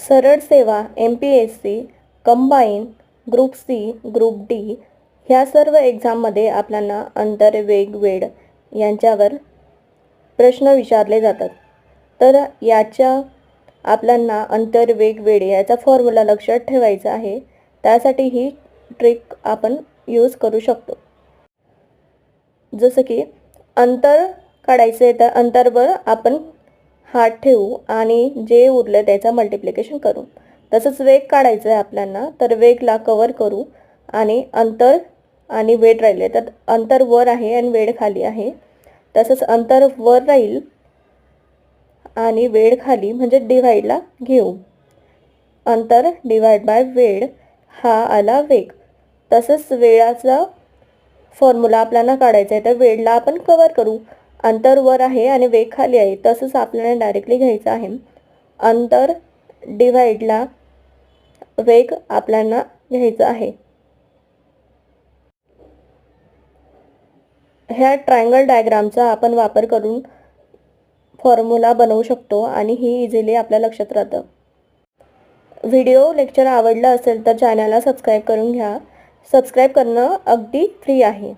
सरळ सेवा, MPSC, combine, group C, group D ह्या सर्व एक्झाममध्ये आपल्याला अंतर, वेग, वेळ यांच्यावर प्रश्न विचारले जातात. तर याच्या आपल्याला अंतर, वेग, वेळ याचा फॉर्म्युला लक्षात ठेवायचा आहे. त्यासाठी ही ट्रिक आपण यूज करू शकतो. जसं की अंतर काढायचे तर अंतरवर आपण हात ठेवू आणि जे उरलं त्याचा मल्टिप्लिकेशन करू. तसंच वेग काढायचं आहे आपल्याला तर वेगला कवर करू आणि अंतर आणि वेळ राहिले तर अंतर वर आहे आणि वेळ खाली आहे. तसंच अंतर वर राहील आणि वेळ खाली म्हणजे डिव्हाइडला घेऊ. अंतर डिवाइड बाय वेळ हा आला वेग. तसंच वेळाचा फॉर्म्युला आपल्याला काढायचा आहे तर वेळला आपण कवर करू. अंतर वर आहे आणि वेग खाली आहे तसंच आपल्याला डायरेक्टली घ्यायचं आहे. अंतर डिवाइडला वेग आपल्याला घ्यायचा आहे. ह्या ट्रायंगल डायग्रामचा आपण वापर करून फॉर्म्युला बनवू शकतो आणि ही इझिली आपल्या लक्षात राहतं. व्हिडिओ लेक्चर आवडला असेल तर चॅनलला सबस्क्राईब करून घ्या. सबस्क्राईब करणं अगदी फ्री आहे.